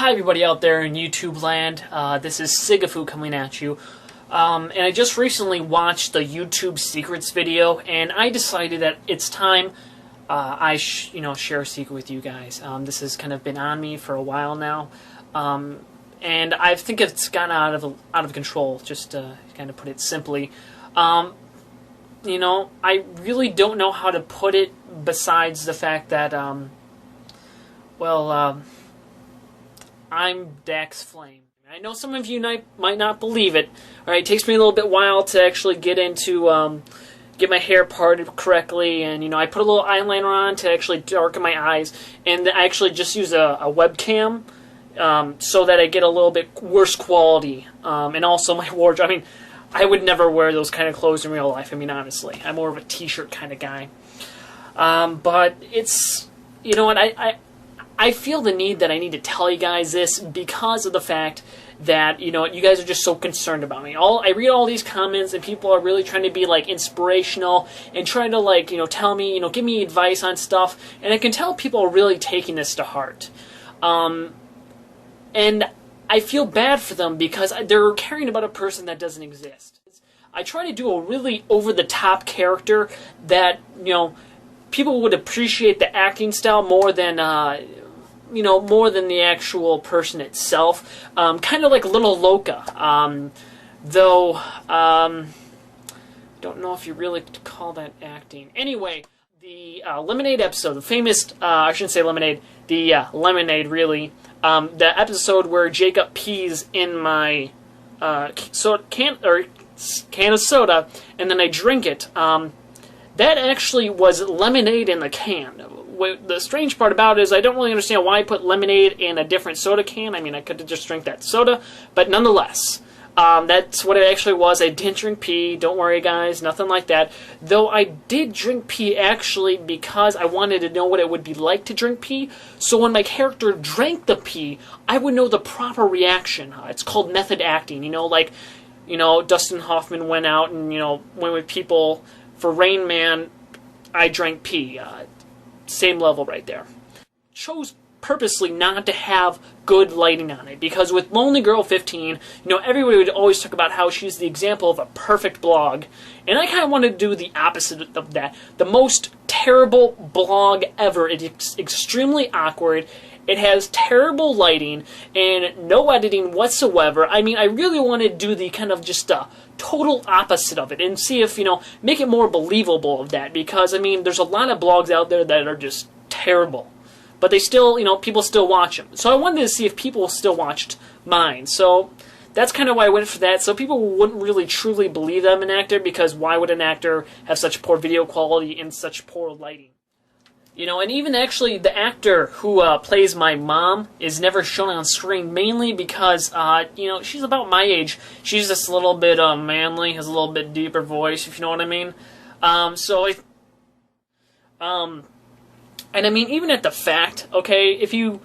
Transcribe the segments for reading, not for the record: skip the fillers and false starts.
Hi everybody out there in YouTube land, this is Sigafu coming at you, and I just recently watched the YouTube Secrets video, and I decided that it's time I share a secret with you guys. This has kind of been on me for a while now, and I think it's gotten out of control, just to kind of put it simply. I really don't know how to put it besides the fact that, I'm DaxFlame. I know some of you might not believe it. All right, it takes me a little bit while to actually get into get my hair parted correctly, and I put a little eyeliner on to actually darken my eyes, and I actually just use a webcam so that I get a little bit worse quality, and also my wardrobe. I mean, I would never wear those kind of clothes in real life. I mean, honestly, I'm more of a t-shirt kind of guy. But it's, you know what, I feel the need that I need to tell you guys this because of the fact that, you guys are just so concerned about me. I read all these comments and people are really trying to be, like, inspirational and trying to, like, tell me, give me advice on stuff. And I can tell people are really taking this to heart. And I feel bad for them because they're caring about a person that doesn't exist. I try to do a really over-the-top character that, people would appreciate the acting style more than more than the actual person itself. Kind of like Little Loca. Though, don't know if you really call that acting. Anyway, the Lemonade episode, the famous, I shouldn't say Lemonade, the Lemonade, really. The episode where Jacob pees in my can of soda, and then I drink it. That actually was lemonade in the can. The strange part about it is I don't really understand why I put lemonade in a different soda can. I mean, I could have just drank that soda, but nonetheless, that's what it actually was. I didn't drink pee. Don't worry, guys. Nothing like that. Though I did drink pee actually because I wanted to know what it would be like to drink pee. So when my character drank the pee, I would know the proper reaction. It's called method acting. Dustin Hoffman went out and, went with people. For Rain Man, I drank pee. Same level right there. Chose purposely not to have good lighting on it, because with Lonely Girl 15, everybody would always talk about how she's the example of a perfect blog, and I kind of wanted to do the opposite of that. The most terrible blog ever. It's extremely awkward. It has terrible lighting and no editing whatsoever. I mean, I really want to do the kind of just total opposite of it and see if, make it more believable of that. Because, I mean, there's a lot of blogs out there that are just terrible. But they still, people still watch them. So I wanted to see if people still watched mine. So that's kind of why I went for that. So people wouldn't really truly believe that I'm an actor, because why would an actor have such poor video quality and such poor lighting? And even actually the actor who plays my mom is never shown on screen, mainly because, she's about my age. She's just a little bit manly, has a little bit deeper voice, if you know what I mean. And I mean, even at the fact, okay, if you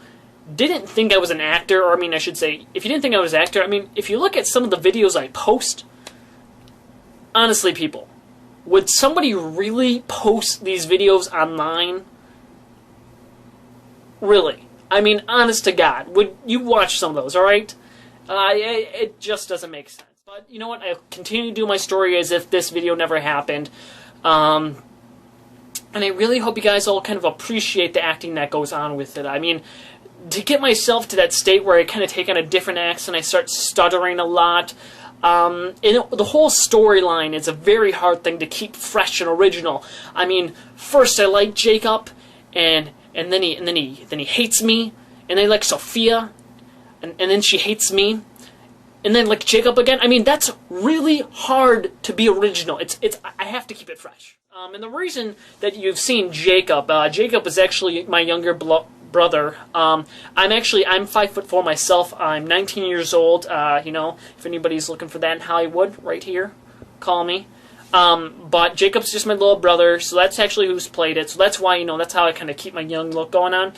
didn't think I was an actor, or I should say, if you didn't think I was an actor, if you look at some of the videos I post, honestly, people, would somebody really post these videos online? Really? Honest to God, would you watch some of those, alright? It just doesn't make sense. But you know what? I'll continue to do my story as if this video never happened. And I really hope you guys all kind of appreciate the acting that goes on with it. To get myself to that state where I kind of take on a different accent, I start stuttering a lot. And the whole storyline is a very hard thing to keep fresh and original. First I like Jacob, and then he hates me, and I like Sophia, and then she hates me, and then like Jacob again. That's really hard to be original. I have to keep it fresh. And the reason that you've seen Jacob, Jacob is actually my younger brother. I'm 5'4" myself. I'm 19 years old. If anybody's looking for that in Hollywood, right here, call me. But Jacob's just my little brother, so that's actually who's played it. So that's why, that's how I kind of keep my young look going on.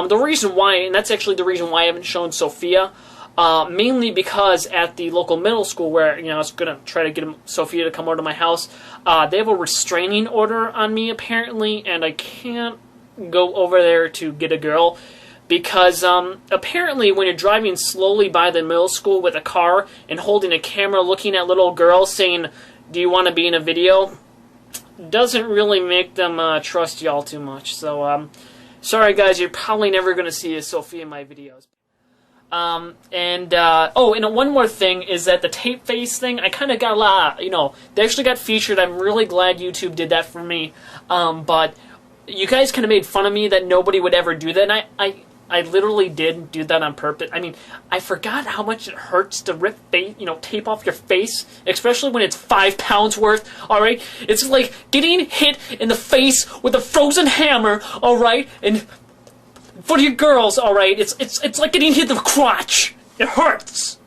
The reason why, and that's actually the reason why I haven't shown Sophia, mainly because at the local middle school where, I was going to try to get Sophia to come over to my house, they have a restraining order on me, apparently, and I can't go over there to get a girl. because apparently when you're driving slowly by the middle school with a car and holding a camera looking at little girls saying, "Do you want to be in a video?" doesn't really make them trust y'all too much. So, sorry guys, you're probably never going to see Sophie in my videos. Oh, and one more thing is that the tape face thing, I kind of got a lot, they actually got featured. I'm really glad YouTube did that for me. But you guys kind of made fun of me that nobody would ever do that, and I literally did do that on purpose. I mean, I forgot how much it hurts to rip tape off your face, especially when it's 5 pounds worth, alright? It's like getting hit in the face with a frozen hammer, alright? And for you girls, alright, it's like getting hit in the crotch. It hurts.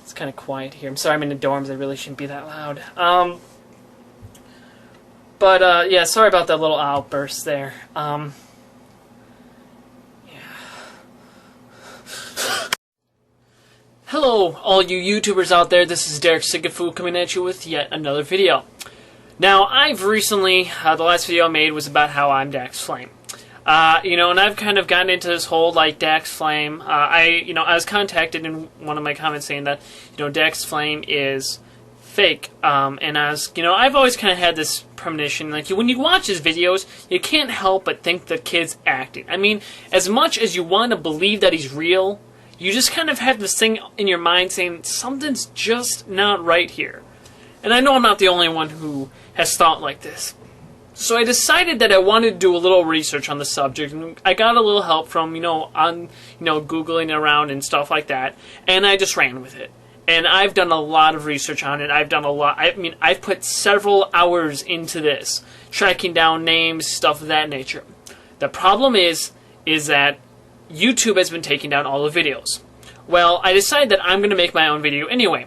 It's kind of quiet here. I'm sorry I'm in the dorms. I really shouldn't be that loud. But, yeah, sorry about that little outburst there. Yeah. Hello, all you YouTubers out there. This is Derek Sigafu coming at you with yet another video. Now, I've recently, the last video I made was about how I'm DaxFlame. And I've kind of gotten into this whole, DaxFlame. I was contacted in one of my comments saying that, DaxFlame is fake, and I've always kind of had this premonition, when you watch his videos, you can't help but think the kid's acting. I mean, as much as you want to believe that he's real, you just kind of have this thing in your mind saying, something's just not right here. And I know I'm not the only one who has thought like this. So I decided that I wanted to do a little research on the subject, and I got a little help from, Googling around and stuff like that, and I just ran with it. And I've done a lot of research on it. I've put several hours into this, tracking down names, stuff of that nature. The problem is that YouTube has been taking down all the videos. Well, I decided that I'm going to make my own video anyway.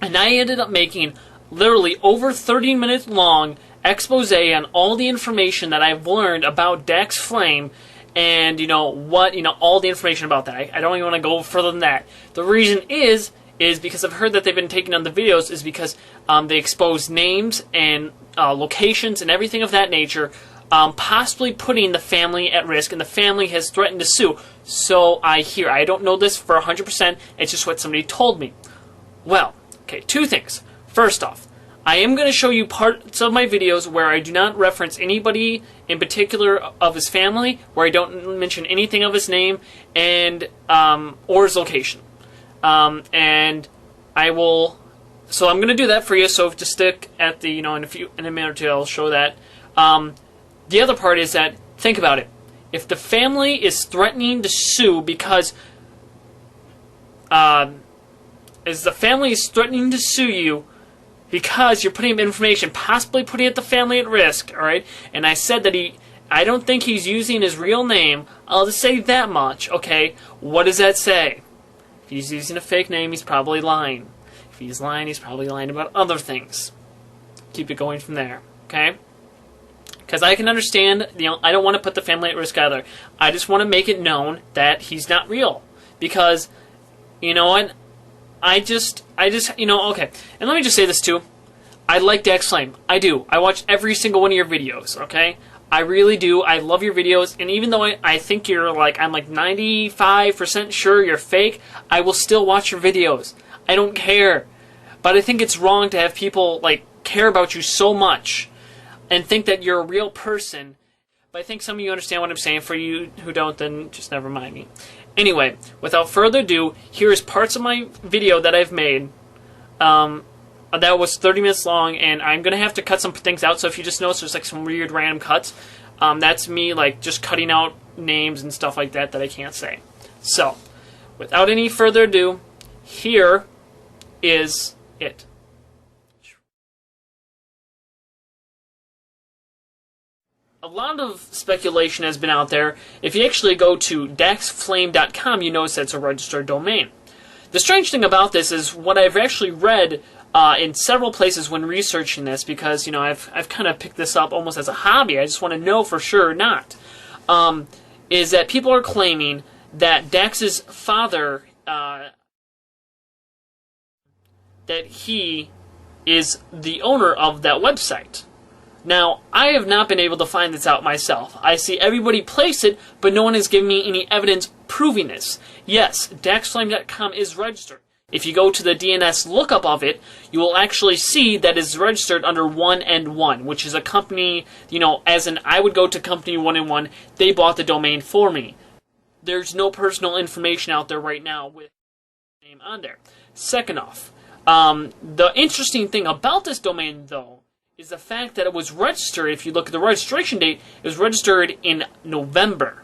And I ended up making literally over 30 minutes long expose on all the information that I've learned about DaxFlame and, all the information about that. I don't even want to go further than that. The reason is because I've heard that they've been taking down the videos is because they expose names and locations and everything of that nature, possibly putting the family at risk, and the family has threatened to sue. So I hear. I don't know this for 100%. It's just what somebody told me. Well, okay, two things. First off, I am going to show you parts of my videos where I do not reference anybody in particular of his family, where I don't mention anything of his name and or his location. And I will, so I'm going to do that for you, so just stick at the, in a minute or two I'll show that. The other part is that, think about it, if the family is threatening to sue because, because you're putting information, possibly putting the family at risk, alright, and I said that I don't think he's using his real name, I'll just say that much, okay, what does that say? If he's using a fake name, he's probably lying. If he's lying, he's probably lying about other things. Keep it going from there, okay? Because I can understand, I don't want to put the family at risk either. I just want to make it known that he's not real. Because, what? I just, okay. And let me just say this too. I like DaxFlame. I do. I watch every single one of your videos, okay? I really do. I love your videos, and even though I think you're I'm 95% sure you're fake, I will still watch your videos. I don't care. But I think it's wrong to have people, care about you so much and think that you're a real person. But I think some of you understand what I'm saying. For you who don't, then just never mind me. Anyway, without further ado, here is parts of my video that I've made. That was 30 minutes long, and I'm going to have to cut some things out, so if you just notice there's some weird random cuts, that's me just cutting out names and stuff like that I can't say. So, without any further ado, here is it. A lot of speculation has been out there. If you actually go to DaxFlame.com, you notice that's a registered domain. The strange thing about this is what I've actually read in several places when researching this, because I've kind of picked this up almost as a hobby. I just want to know for sure or not. Is that people are claiming that Dax's father, that he is the owner of that website. Now, I have not been able to find this out myself. I see everybody place it, but no one has given me any evidence proving this. Yes, DaxFlame.com is registered. If you go to the DNS lookup of it, you will actually see that it's registered under 1&1, which is a company, as in I would go to company 1&1, they bought the domain for me. There's no personal information out there right now with the name on there. Second off, the interesting thing about this domain, though, is the fact that it was registered, if you look at the registration date, it was registered in November.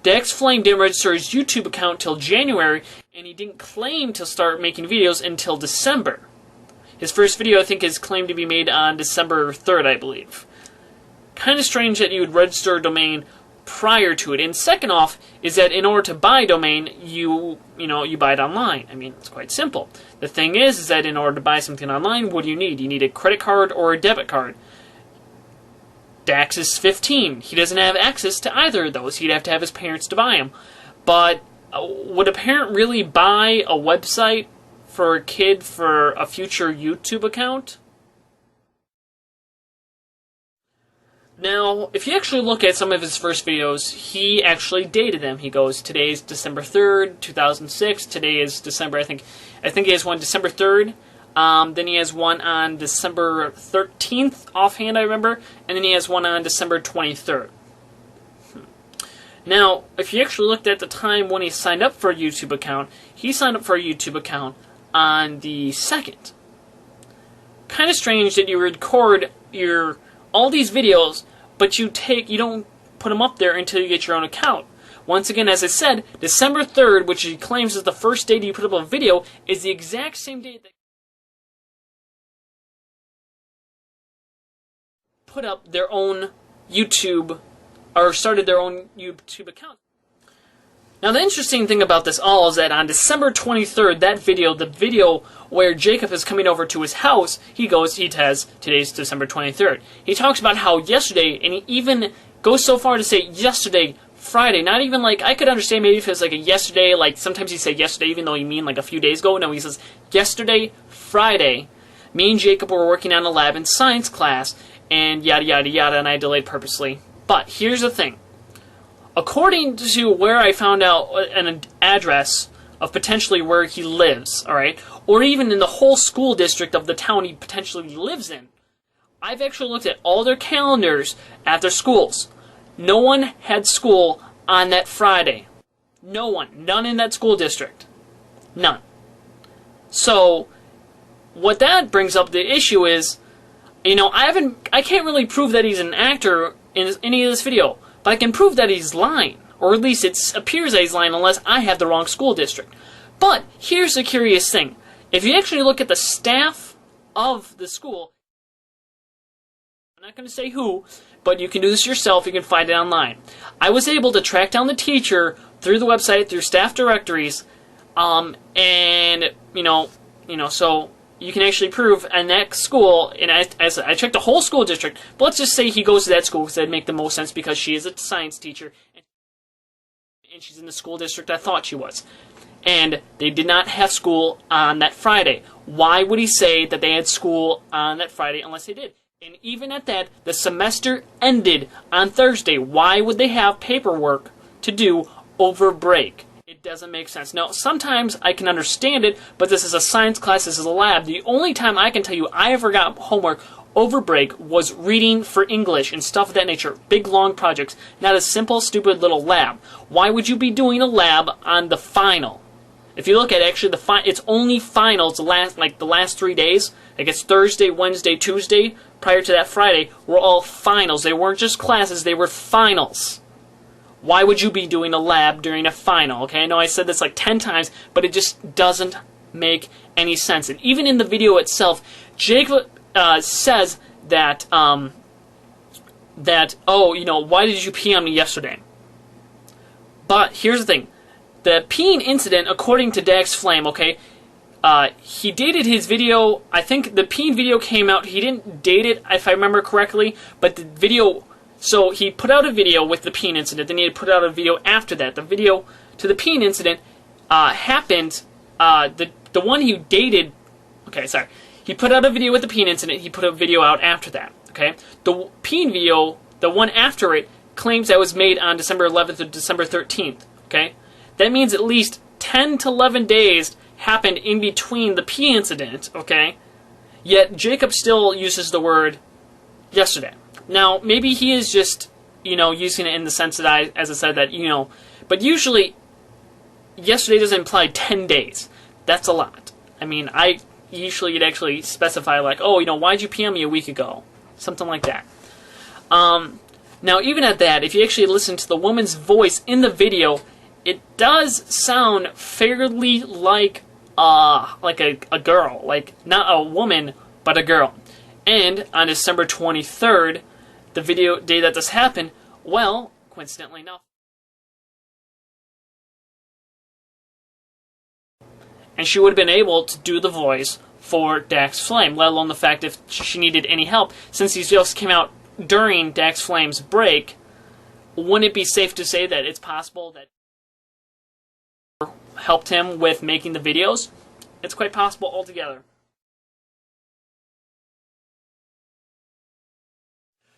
DaxFlame didn't register his YouTube account till January, and he didn't claim to start making videos until December. His first video, I think, is claimed to be made on December 3rd, I believe. Kind of strange that you would register a domain prior to it. And second off, is that in order to buy a domain, you buy it online. I mean, it's quite simple. The thing is that in order to buy something online, what do you need? You need a credit card or a debit card. Dax is 15. He doesn't have access to either of those. He'd have to have his parents to buy them. But would a parent really buy a website for a kid for a future YouTube account? Now, if you actually look at some of his first videos, he actually dated them. He goes, today's December 3rd, 2006. Today is December, I think he has one December 3rd. Then he has one on December 13th, offhand I remember. And then he has one on December 23rd. Now, if you actually looked at the time when he signed up for a YouTube account, he signed up for a YouTube account on the 2nd. Kind of strange that you record all these videos, but you don't put them up there until you get your own account. Once again, as I said, December 3rd, which he claims is the first date you put up a video, is the exact same date that put up their own YouTube, or started their own YouTube account. Now, the interesting thing about this all is that on December 23rd, the video where Jacob is coming over to his house, he says, today's December 23rd. He talks about how yesterday, and he even goes so far to say yesterday, Friday, not even like, I could understand maybe if it was like a yesterday, like sometimes he said yesterday even though you mean like a few days ago. No, he says yesterday, Friday, me and Jacob were working on a lab in science class, and yada yada yada, and I delayed purposely. But here's the thing. According to where I found out an address of potentially where he lives, alright, or even in the whole school district of the town he potentially lives in, I've actually looked at all their calendars at their schools. No one had school on that Friday. No one. None in that school district. None. So, what that brings up the issue is, I can't really prove that he's an actor in any of this video. But I can prove that he's lying, or at least it appears that he's lying unless I have the wrong school district. But here's the curious thing. If you actually look at the staff of the school, I'm not going to say who, but you can do this yourself, you can find it online. I was able to track down the teacher through the website, through staff directories, so you can actually prove in that school, and I checked the whole school district, but let's just say he goes to that school because that'd make the most sense because she is a science teacher, and she's in the school district I thought she was. And they did not have school on that Friday. Why would he say that they had school on that Friday unless they did? And even at that, the semester ended on Thursday. Why would they have paperwork to do over break? It doesn't make sense. Now, sometimes I can understand it, but this is a science class, this is a lab. The only time I can tell you I ever got homework over break was reading for English and stuff of that nature. Big, long projects. Not a simple, stupid little lab. Why would you be doing a lab on the final? If you look at actually it's only finals the last 3 days. Like it's Thursday, Wednesday, Tuesday, prior to that Friday, were all finals. They weren't just classes, they were finals. Why would you be doing a lab during a final? Okay, I know I said this like 10 times, but it just doesn't make any sense. And even in the video itself, Jacob says that, why did you pee on me yesterday? But here's the thing. The peeing incident, according to DaxFlame, okay, he dated his video. I think the peeing video came out. He didn't date it, if I remember correctly, but the video... So he put out a video with the peeing incident, then he had put out a video after that. The video to the peeing incident happened, the one he dated, okay, sorry. He put out a video with the peeing incident, he put a video out after that, Okay? The peeing video, the one after it, claims that it was made on December 11th or December 13th. Okay? That means at least 10 to 11 days happened in between the pee incident. Okay? Yet Jacob still uses the word yesterday. Now, maybe he is just, using it in the sense that as I said, that, but usually yesterday doesn't imply 10 days. That's a lot. I mean, usually you'd actually specify like, oh, why'd you pee on me a week ago? Something like that. Now, even at that, if you actually listen to the woman's voice in the video, it does sound fairly like a girl. Like, not a woman, but a girl. And on December 23rd, the video day that this happened, well, coincidentally enough, and she would have been able to do the voice for DaxFlame, let alone the fact if she needed any help. Since these videos came out during DaxFlame's break, wouldn't it be safe to say that it's possible that helped him with making the videos? It's quite possible altogether.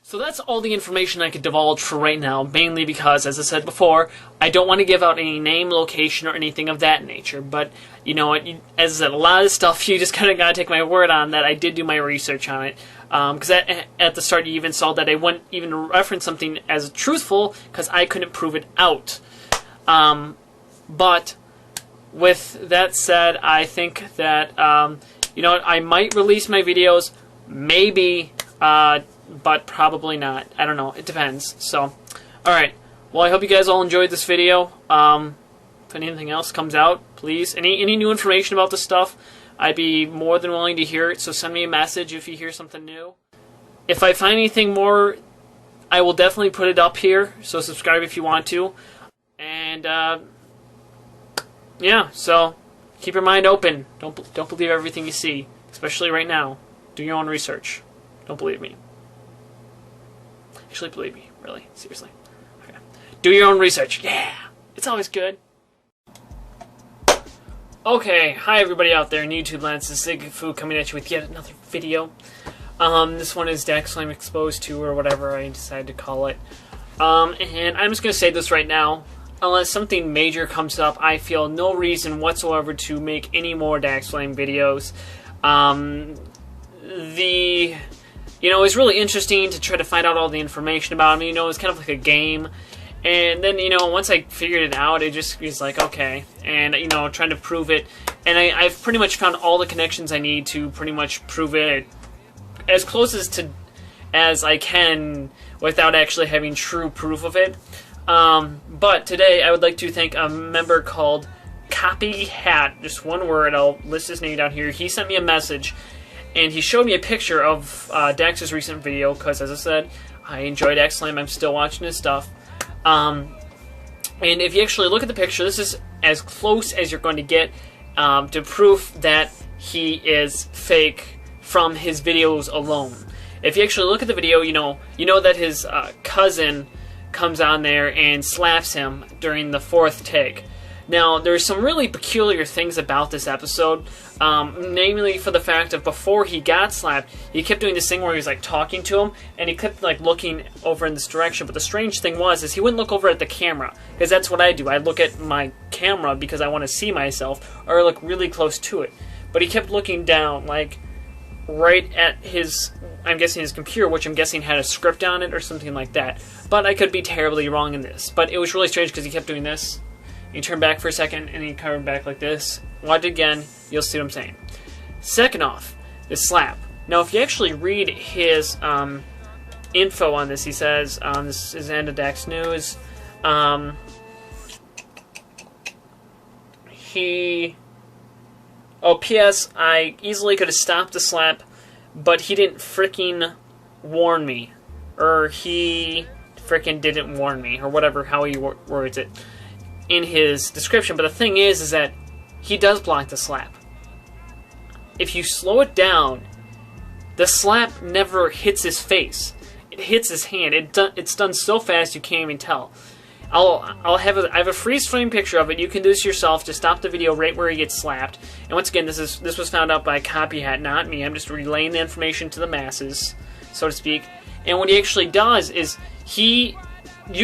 So that's all the information I could divulge for right now, mainly because, as I said before, I don't want to give out any name, location, or anything of that nature. But, as I said, a lot of this stuff, you just kind of got to take my word on that I did do my research on it. Because at the start you even saw that I wouldn't even reference something as truthful because I couldn't prove it out. But with that said, I think that, I might release my videos, maybe, but probably not. I don't know. It depends. So, alright. Well, I hope you guys all enjoyed this video. If anything else comes out, please. Any new information about this stuff, I'd be more than willing to hear it. So send me a message if you hear something new. If I find anything more, I will definitely put it up here. So subscribe if you want to. And, yeah, so keep your mind open. Don't believe everything you see. Especially right now. Do your own research. Don't believe me. Actually, believe me. Really. Seriously. Okay. Do your own research. Yeah! It's always good. Okay. Hi, everybody out there in YouTube land. This is Sigfu coming at you with yet another video. This one is DaxFlame Exposed 2, or whatever I decided to call it. And I'm just going to say this right now. Unless something major comes up, I feel no reason whatsoever to make any more DaxFlame videos. It's really interesting to try to find out all the information about him. It's kind of like a game. And then, once I figured it out, it just was like, okay. And, trying to prove it. And I've pretty much found all the connections I need to pretty much prove it as close as I can without actually having true proof of it. But today, I would like to thank a member called Copy Hat. Just one word. I'll list his name down here. He sent me a message. And he showed me a picture of Dax's recent video, because, as I said, I enjoy DaxFlame. I'm still watching his stuff. And if you actually look at the picture, this is as close as you're going to get to proof that he is fake from his videos alone. If you actually look at the video, you know that his cousin comes on there and slaps him during the 4th take. Now, there's some really peculiar things about this episode, namely for the fact of before he got slapped, he kept doing this thing where he was like talking to him, and he kept like looking over in this direction. But the strange thing is he wouldn't look over at the camera, because that's what I do. I look at my camera because I want to see myself, or look really close to it. But he kept looking down, like right at his, I'm guessing his computer, which I'm guessing had a script on it or something like that. But I could be terribly wrong in this. But it was really strange because he kept doing this. You turn back for a second, and he turned back like this. Watch it again, you'll see what I'm saying. Second off, this slap. Now, if you actually read his info on this, he says, this is end of Dax News. P.S. I easily could have stopped the slap, but he didn't fricking warn me. Or he fricking didn't warn me, or whatever, how he words it in his description. But the thing is that he does block the slap. If you slow it down, the slap never hits his face. It hits his hand. It's done so fast you can't even tell. I have a freeze frame picture of it. You can do this yourself to stop the video right where he gets slapped. And once again, this was found out by Copyhat, not me. I'm just relaying the information to the masses. so to speak. And what he actually does is you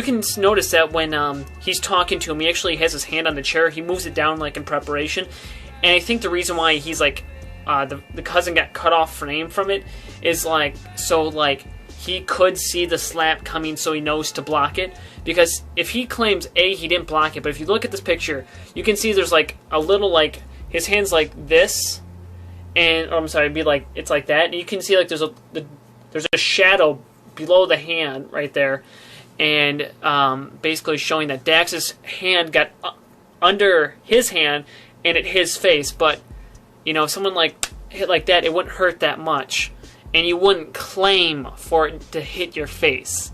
can notice that when he's talking to him, he actually has his hand on the chair. He moves it down like in preparation. And I think the reason why he's like, the cousin got cut off frame from it is like, so like he could see the slap coming, so he knows to block it. Because if he claims he didn't block it, but if you look at this picture, you can see there's like a little like his hand's like this, and I'm sorry, it'd be like it's like that, and you can see like there's a shadow below the hand right there, and basically showing that Dax's hand got under his hand and at his face. But you know, if someone like hit like that, it wouldn't hurt that much, and you wouldn't claim for it to hit your face.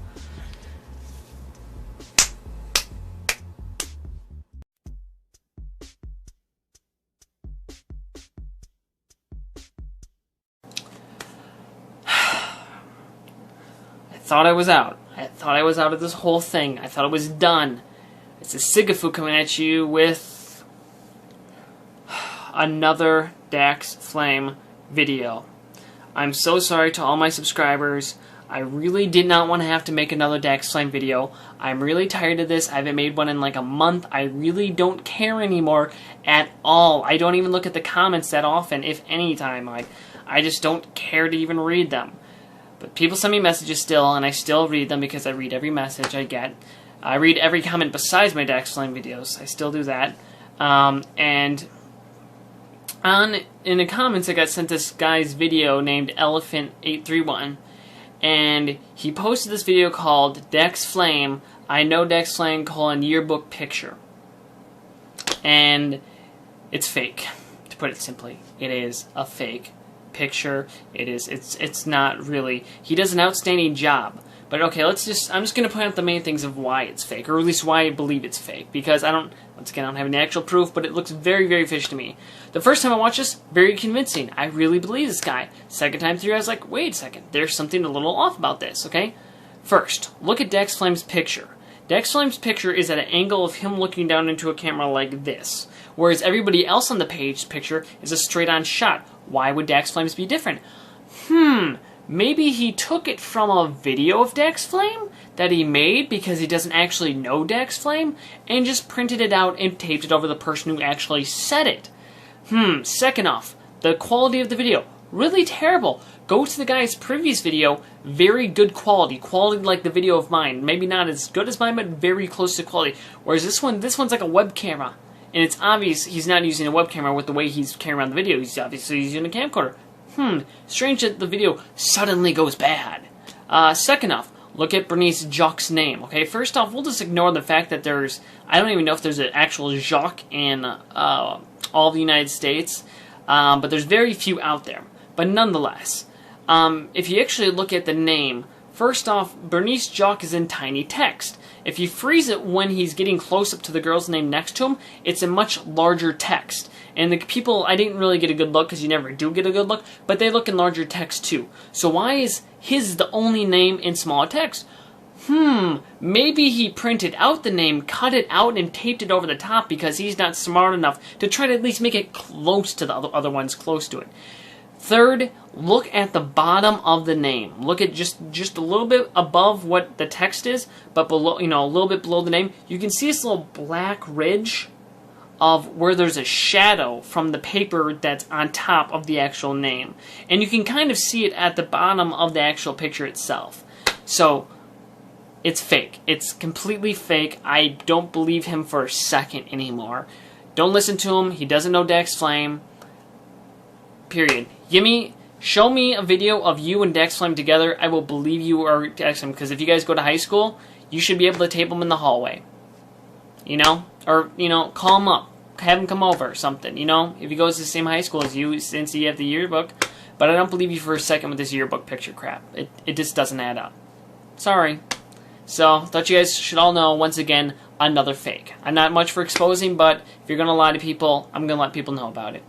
I thought I was out. I thought I was out of this whole thing. I thought it was done. It's a Sigafu coming at you with another DaxFlame video. I'm so sorry to all my subscribers. I really did not want to have to make another DaxFlame video. I'm really tired of this. I haven't made one in like a month. I really don't care anymore at all. I don't even look at the comments that often, if any time. Like, I just don't care to even read them. But people send me messages still, and I still read them because I read every message I get. I read every comment besides my DaxFlame videos. I still do that. And in the comments, I got sent this guy's video named Elephant831, and he posted this video called DaxFlame, I know DaxFlame, yearbook picture. And it's fake, to put it simply. It is a fake picture. It's not really. He does an outstanding job. But okay, I'm just going to point out the main things of why it's fake, or at least why I believe it's fake, because once again, I don't have any actual proof, but it looks very, very fishy to me. The first time I watched this, very convincing. I really believe this guy. Second time through, I was like, wait a second, there's something a little off about this, okay? First, look at DaxFlame's picture. DaxFlame's picture is at an angle of him looking down into a camera like this, whereas everybody else on the picture is a straight-on shot. Why would DaxFlame's be different? Maybe he took it from a video of DaxFlame that he made because he doesn't actually know DaxFlame, and just printed it out and taped it over the person who actually said it. Second off, the quality of the video, really terrible. Go to the guy's previous video, very good quality. Quality like the video of mine. Maybe not as good as mine, but very close to quality. Whereas this one's like a web camera. And it's obvious he's not using a web camera with the way he's carrying around the video. He's obviously using a camcorder. Strange that the video suddenly goes bad. Second off, look at Bernice Jacques' name. Okay, first off, we'll just ignore the fact that I don't even know if there's an actual Jacques in all the United States, but there's very few out there. But nonetheless, if you actually look at the name, first off, Bernice Jacques is in tiny text. If you freeze it when he's getting close up to the girl's name next to him, it's in much larger text. And the people, I didn't really get a good look because you never do get a good look, but they look in larger text too. So why is his the only name in smaller text? Maybe he printed out the name, cut it out, and taped it over the top because he's not smart enough to try to at least make it close to the other ones close to it. Third, look at the bottom of the name. Look at just a little bit above what the text is, but below, a little bit below the name. You can see this little black ridge of where there's a shadow from the paper that's on top of the actual name. And you can kind of see it at the bottom of the actual picture itself. So, it's fake. It's completely fake. I don't believe him for a second anymore. Don't listen to him. He doesn't know DaxFlame. Period. Show me a video of you and DaxFlame together. I will believe you are DaxFlame, because if you guys go to high school, you should be able to tape them in the hallway. Or, call him up. Have him come over or something, If he goes to the same high school as you, since you have the yearbook. But I don't believe you for a second with this yearbook picture crap. It just doesn't add up. Sorry. So, thought you guys should all know, once again, another fake. I'm not much for exposing, but if you're going to lie to people, I'm going to let people know about it.